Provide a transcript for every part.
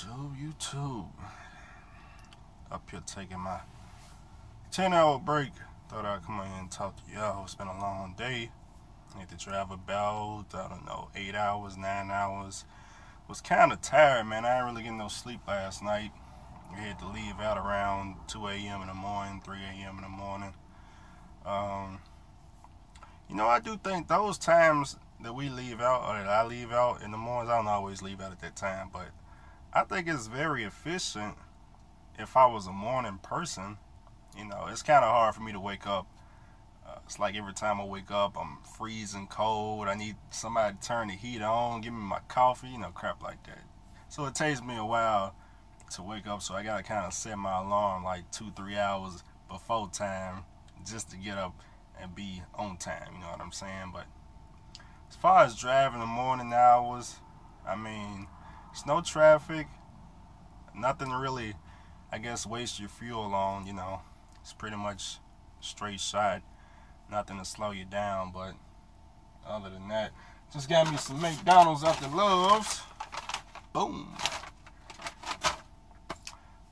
YouTube. Up here taking my 10-hour break. Thought I'd come in and talk to y'all. It's been a long day. I had to drive about, 8 hours, 9 hours. Was kind of tired, man. I didn't really get no sleep last night. We had to leave out around 2 a.m. in the morning, 3 a.m. in the morning. I do think those times that we leave out, or that I leave out in the mornings, I don't always leave out at that time, but I think it's very efficient if I was a morning person. It's kind of hard for me to wake up. It's like every time I wake up, I'm freezing cold. I need somebody to turn the heat on, give me my coffee, crap like that. So it takes me a while to wake up, so I gotta kind of set my alarm like 2-3 hours before time just to get up and be on time, you know what I'm saying? But as far as driving the morning hours, it's no traffic, nothing really, I guess, waste your fuel on, It's pretty much straight shot, nothing to slow you down. But other than that, just got me some McDonald's out the Loves. Boom.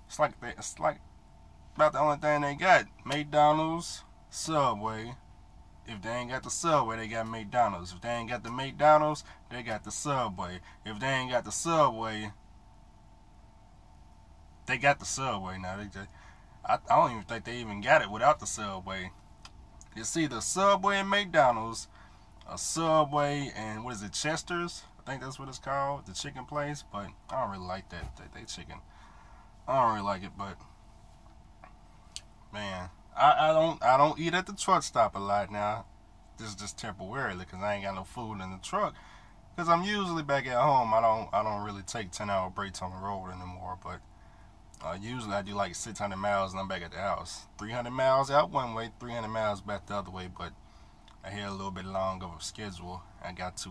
It's like about the only thing they got. McDonald's, Subway. If they ain't got the Subway, they got McDonald's. If they ain't got the McDonald's, they got the Subway. If they ain't got the Subway, they got the Subway now. I don't even think they even got it without the Subway. It's either Subway and McDonald's, a Subway and what is it, Chester's? I think that's what it's called, the chicken place. But I don't really like that. They chicken. I don't really like it, but man, I don't eat at the truck stop a lot now. This is just temporarily because I ain't got no food in the truck. Because I'm usually back at home. I don't really take 10-hour breaks on the road anymore. But usually I do like 600 miles and I'm back at the house. 300 miles out one way, 300 miles back the other way. But I had a little bit long of a schedule. I got to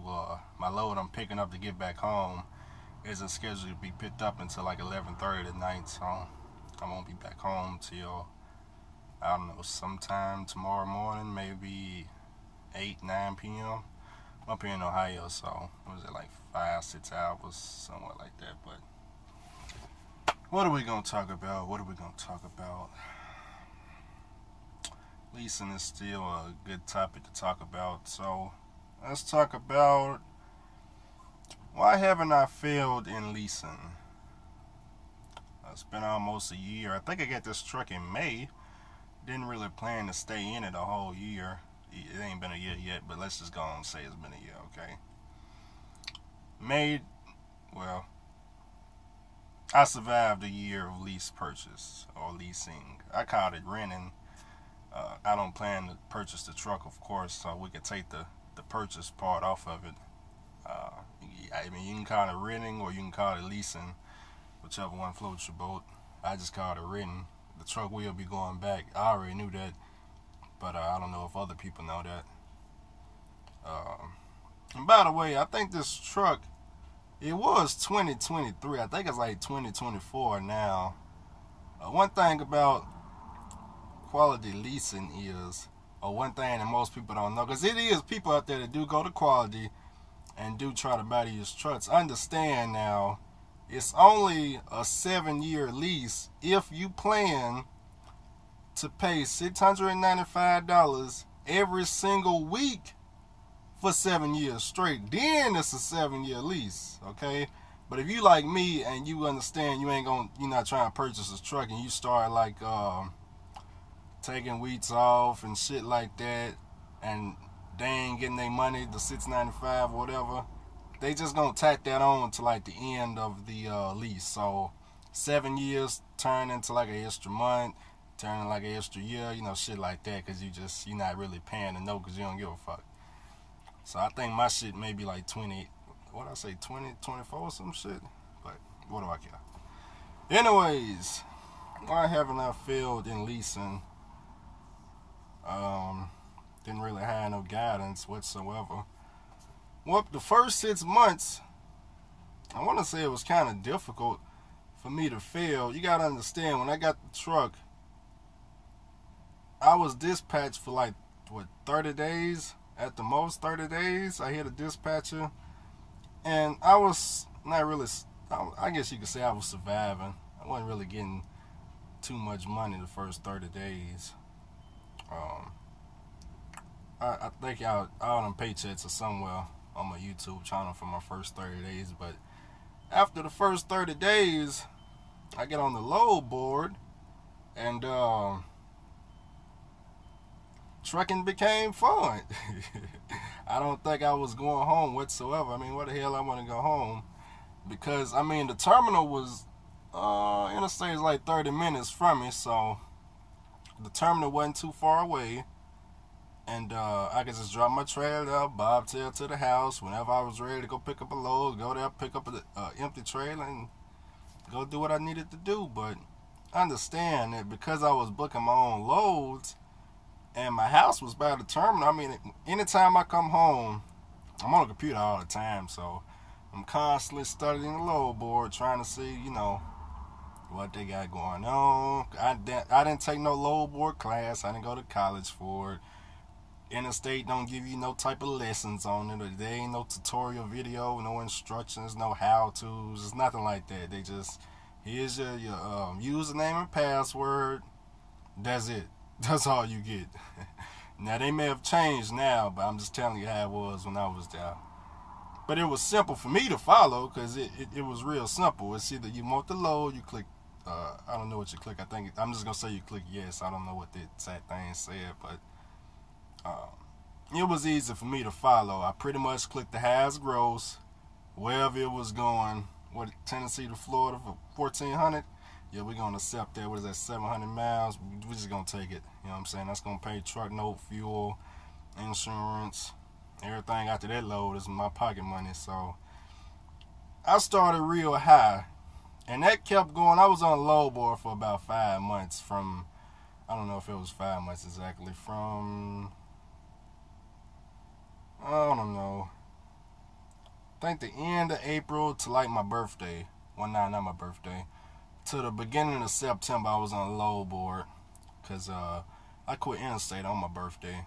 my load I'm picking up to get back home isn't scheduled to be picked up until like 11:30 at night. So I won't be back home till, I don't know, sometime tomorrow morning, maybe 8-9 p.m. I'm up here in Ohio, so what was it, like 5-6 hours, somewhere like that. But what are we gonna talk about? Leasing is still a good topic to talk about, so let's talk about why haven't I failed in leasing. It's been almost a year. I think I got this truck in May. Didn't really plan to stay in it a whole year. It ain't been a year yet, but let's just go on and say it's been a year, okay? I survived a year of lease purchase or leasing. I called it renting. I don't plan to purchase the truck, of course, so we could take the purchase part off of it. You can call it renting or you can call it leasing, whichever one floats your boat. I just called it renting. The truck will be going back. I already knew that, but I don't know if other people know that. And by the way, I think this truck, it was 2023. I think it's like 2024 now. One thing about quality leasing is, or one thing that most people don't know, because it is people out there that do go to quality and do try to buy these trucks. Understand now, it's only a 7-year lease if you plan to pay $695 every single week for 7 years straight. Then it's a 7-year lease, okay? But if you like me and you understand you're not trying to purchase a truck and you start like taking weeks off and shit like that, and they ain't getting their money, the $695 or whatever, they just gonna tack that on to like the end of the lease. So 7 years turn into like an extra month, turn like an extra year, shit like that, because you're not really paying the note because you don't give a fuck. So I think my shit may be like 20, 24 or some shit, but what do I care? Anyways, why haven't I failed in leasing? Didn't really have no guidance whatsoever. Well, the first 6 months, I want to say it was kind of difficult for me to fail. You got to understand, when I got the truck, I was dispatched for like, 30 days? At the most, 30 days. I hit a dispatcher, and I was not really I guess you could say I was surviving. I wasn't really getting too much money the first 30 days. Um, I think all them paychecks are somewhere on my YouTube channel for my first 30 days. But after the first 30 days, I get on the load board, and trucking became fun. I don't think I was going home whatsoever. I mean, where the hell I want to go home? Because, I mean, the terminal was, interstate is like 30 minutes from me, so the terminal wasn't too far away. And I could just drop my trailer, bobtail to the house. Whenever I was ready to go pick up a load, go there, pick up an empty trailer, and go do what I needed to do. But understand that because I was booking my own loads and my house was by the terminal, I mean, anytime I come home, I'm on the computer all the time, so I'm constantly studying the load board, trying to see, what they got going on. I didn't take no load board class. I didn't go to college for it. Interstate don't give you no type of lessons on it. There ain't no tutorial video, no instructions, no how-tos. It's nothing like that. They just, here's your username and password. That's it. That's all you get. Now, they may have changed now, but I'm just telling you how it was when I was there. But it was simple for me to follow because it was real simple. It's either you want the load, you click, I don't know what you click. I'm just going to say you click yes. I don't know what the exact thing said, but it was easy for me to follow. I pretty much clicked the highest gross, wherever it was going, Tennessee to Florida for 1,400. Yeah, we're going to accept that. What is that, 700 miles? We're just going to take it. You know what I'm saying? That's going to pay truck note, fuel, insurance. Everything after that load is my pocket money. So I started real high, and that kept going. I was on the load board for about 5 months from, I don't know if it was 5 months exactly, from, I don't know, I think the end of April to like my birthday. Well, not my birthday. To the beginning of September, I was on the load board because I quit Interstate on my birthday.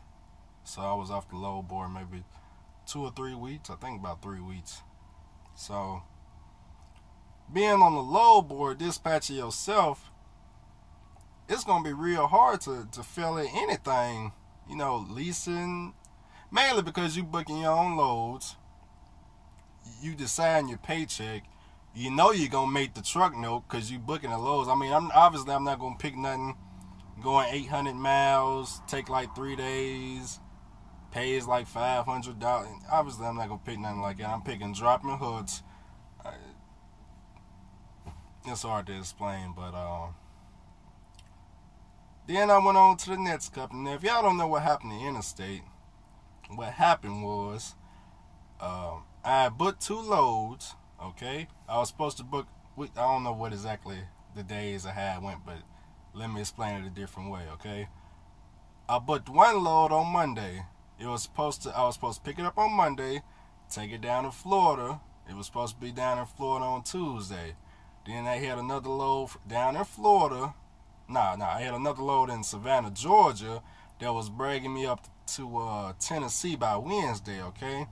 So I was off the load board maybe 2 or 3 weeks. I think about 3 weeks. So being on the load board, dispatching yourself, it's going to be real hard to fill in anything, leasing, mainly because you booking your own loads. You decide your paycheck. You're going to make the truck note because you booking the loads. I mean, I'm not going to pick nothing going 800 miles, take like 3 days, pays like $500. Obviously, I'm not going to pick nothing like that. I'm picking dropping hoods. It's hard to explain, but then I went on to the next company. Now, if y'all don't know what happened to Interstate, what happened was I booked 2 loads, okay? I was supposed to book, I don't know what exactly the days I had went, but let me explain it a different way, okay? I booked 1 load on Monday. I was supposed to pick it up on Monday, take it down to Florida. It was supposed to be down in Florida on Tuesday. Then I had another load down in Florida. I had another load in Savannah, Georgia that was bringing me up to Tennessee by Wednesday, okay?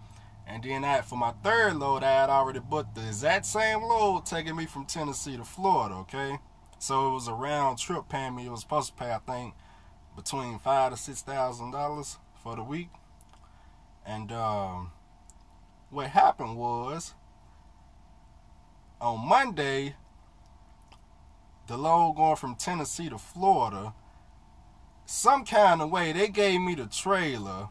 And then for my 3rd load, I had already booked the exact same load taking me from Tennessee to Florida, okay? So it was a round trip paying me. It was supposed to pay, I think, between $5,000 to $6,000 for the week. And what happened was, on Monday, the load going from Tennessee to Florida, some kind of way they gave me the trailer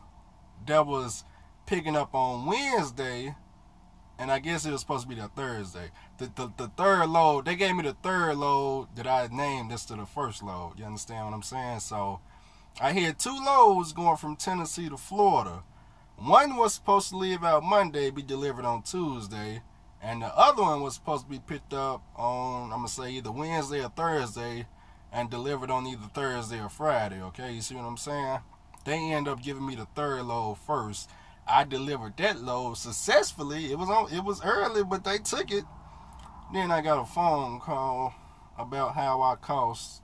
that was picking up on Wednesday, and I guess it was supposed to be the Thursday. The 3rd load, they gave me the 3rd load that I named this to the 1st load. You understand what I'm saying? So I had 2 loads going from Tennessee to Florida. One was supposed to leave out Monday, be delivered on Tuesday, and the other one was supposed to be picked up on, I'm going to say, either Wednesday or Thursday, and delivered on either Thursday or Friday, okay? You see what I'm saying? They end up giving me the 3rd load first. I delivered that load successfully. It was early, but they took it. Then I got a phone call about how I cost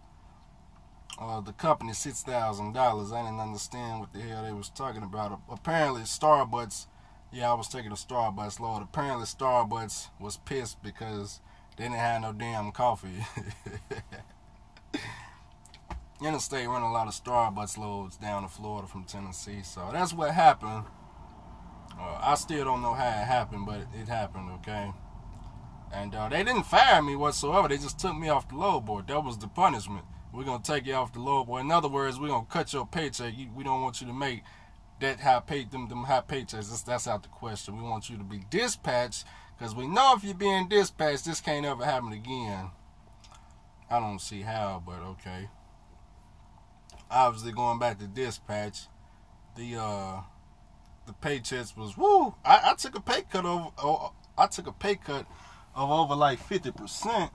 the company $6,000. I didn't understand what the hell they was talking about. Apparently, Starbucks Yeah, I was taking a Starbucks load. Apparently Starbucks was pissed because they didn't have no damn coffee. Interstate run a lot of Starbucks loads down to Florida from Tennessee, so that's what happened. I still don't know how it happened, but it happened, okay? And they didn't fire me whatsoever. They just took me off the load board. That was the punishment. We're going to take you off the load board. In other words, we're going to cut your paycheck. We don't want you to make that high them high paychecks. That's out the question. We want you to be dispatched, because we know if you're being dispatched, this can't ever happen again. I don't see how, but okay. Obviously, going back to dispatch, the paychecks was woo. I took a pay cut of over like 50%.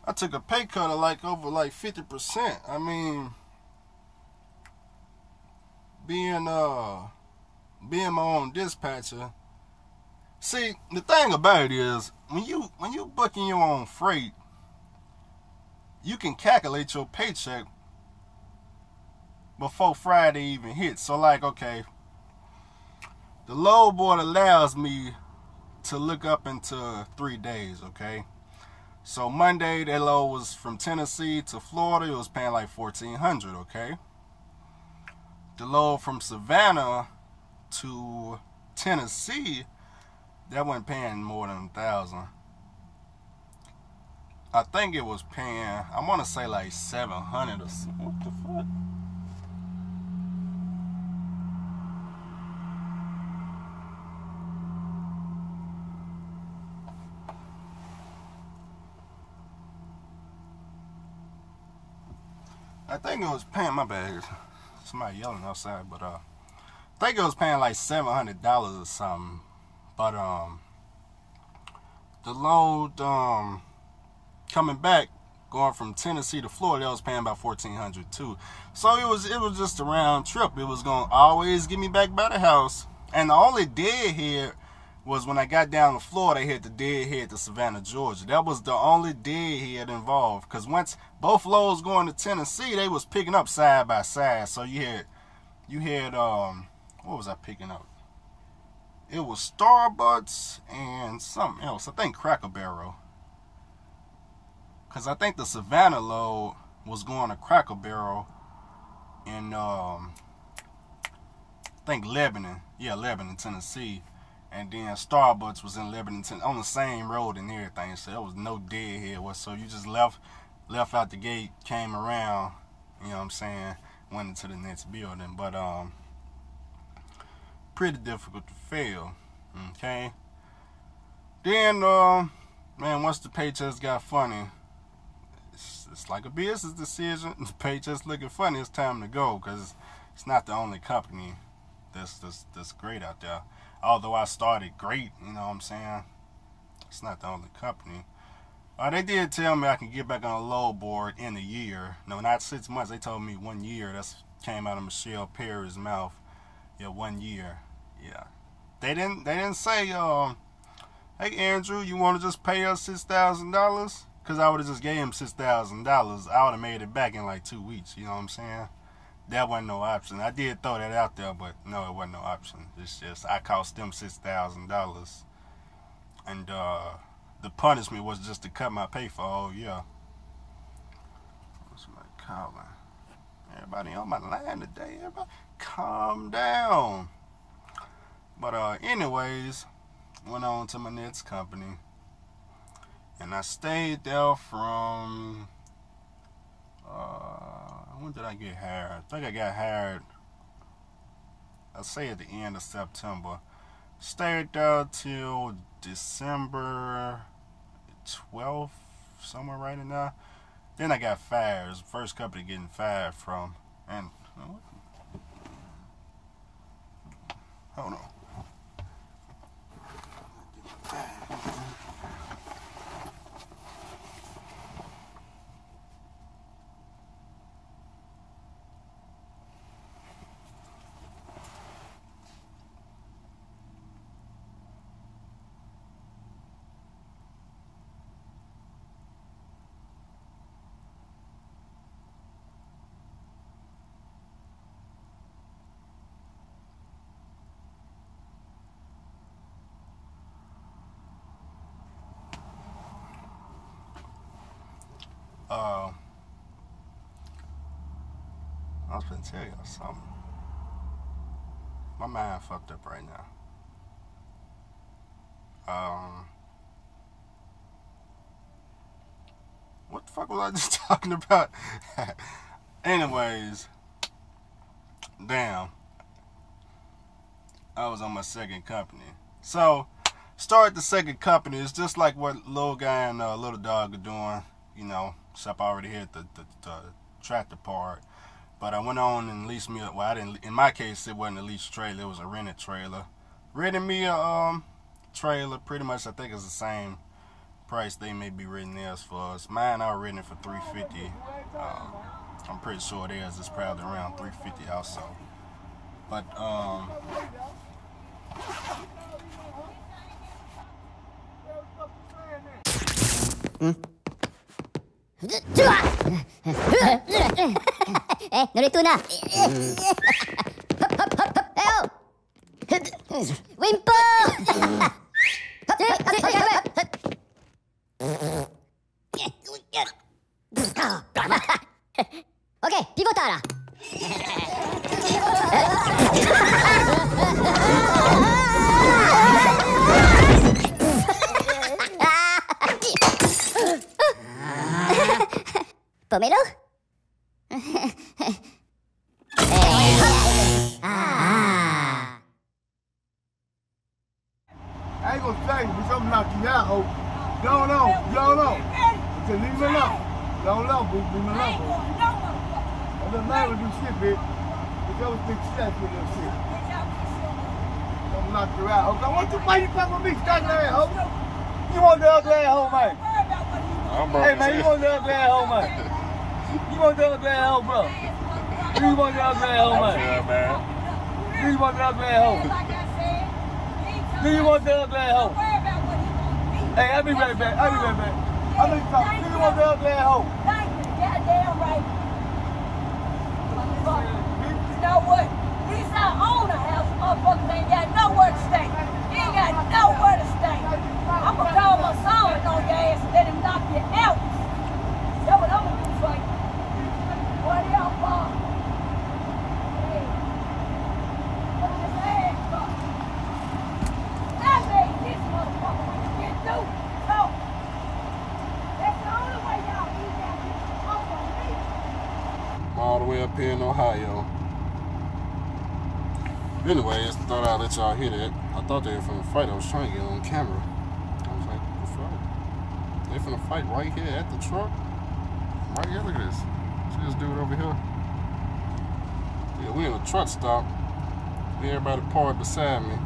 I took a pay cut of over 50%. I mean, being my own dispatcher. See, the thing about it is, when you booking your own freight, you can calculate your paycheck before Friday even hits. So okay, the load board allows me to look up into 3 days, okay? So Monday, that load was from Tennessee to Florida. It was paying like $1,400, okay? The load from Savannah to Tennessee, that wasn't paying more than $1,000. I think it was paying, I want to say like $700 or something. What the fuck? I think it was paying, my bad, somebody yelling outside, but I think it was paying like $700 or something. But the load coming back, going from Tennessee to Florida, that was paying about $1,400 too. So it was just a round trip. It was gonna always get me back by the house. And the only deadhead was when I got down to Florida, I had the deadhead to Savannah, Georgia. That was the only deadhead involved. Because once both loads going to Tennessee, they was picking up side by side. So you had what was I picking up? It was Starbucks and something else. I think Cracker Barrel. Because I think the Savannah load was going to Cracker Barrel in, I think Lebanon. Yeah, Lebanon, Tennessee. And then Starbucks was in Lebanon, on the same road and everything. So there was no deadhead whatsoever. You just left out the gate, came around, you know what I'm saying, went into the next building. But pretty difficult to fail. Okay. Then man, once the paychecks got funny, it's like a business decision. The paychecks looking funny, it's time to go, because it's not the only company that's great out there. Although I started great, you know what I'm saying, it's not the only company. They did tell me I can get back on a load board in a year. No, not 6 months. They told me 1 year. That's came out of Michelle Perry's mouth. Yeah, 1 year. Yeah. They didn't say, hey Andrew, you want to just pay us $6,000? Because I would have just gave him $6,000. I would have made it back in like 2 weeks. You know what I'm saying? That wasn't no option. I did throw that out there, but no, it wasn't no option. It's just I cost them $6,000, and the punishment was just to cut my pay for a whole year. Somebody calling. Everybody on my line today. Everybody, calm down. But anyways, went on to my next company, and I stayed there from. When did I get hired? I think I got hired, I'll say at the end of September. Stayed there till December 12th, somewhere right in there. Then I got fired. It was the first company getting fired from. And hold on. I was gonna tell y'all something. My mind fucked up right now. What the fuck was I just talking about? Anyways, damn. I was on my second company. So, start the second company. It's just like what Little Guy and Little Dog are doing. You know, except I already hit the tractor part. But I went on and leased me. Well, I didn't. In my case, it wasn't a leased trailer. It was a rented trailer. Rented me a trailer. Pretty much, I think it's the same price they may be renting theirs for us. Mine, I rented for $350. I'm pretty sure theirs is probably around $350 also. But Narito na. Wimpo! Okay, pivotara. Pomelo? I ain't gonna tell you, but something knock you out, ho. Go on, just leave me alone. Go on, boo, leave me alone, boo. It doesn't matter what you shit, bitch. But you always think shit for your shit. Something knock you out, ho. Now, what the fuck you fucking with me, stuck there, ho? You want the ugly ass hoe, man? Hey, man, you want the ugly ass hoe, man? You want the ugly ass hoe, bro? Do you want the ugly ass hoe, man? Do you want the ugly ass hoe? Do you want the ugly ass hoe? Hey, I'll be right back. I'll be right back. I'll be talking. Do you want the ugly ass hoe? Goddamn right. You know what? These our owner house motherfuckers ain't got nowhere to stay. He ain't got nowhere to stay. I'm gonna call my son on your ass and let him knock you out. That's what I'm gonna do for you. What y'all for? Hey. What's your leg for? I made this motherfucker when you get through. So, that's the only way y'all eat that bitch off of me. I'm all the way up here in Ohio. Anyways, thought I'd let y'all hear that. I thought they were finna fight. I was trying to get on camera. I was like, what the fuck? They finna fight right here at the truck? Right here, look at this. See this dude over here? Yeah, we in a truck stop. Everybody parked beside me.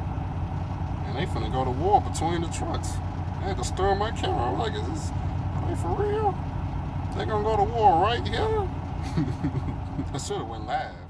And they finna go to war between the trucks. I had to stir my camera. I'm like, is this like for real? They gonna go to war right here? I should've went live.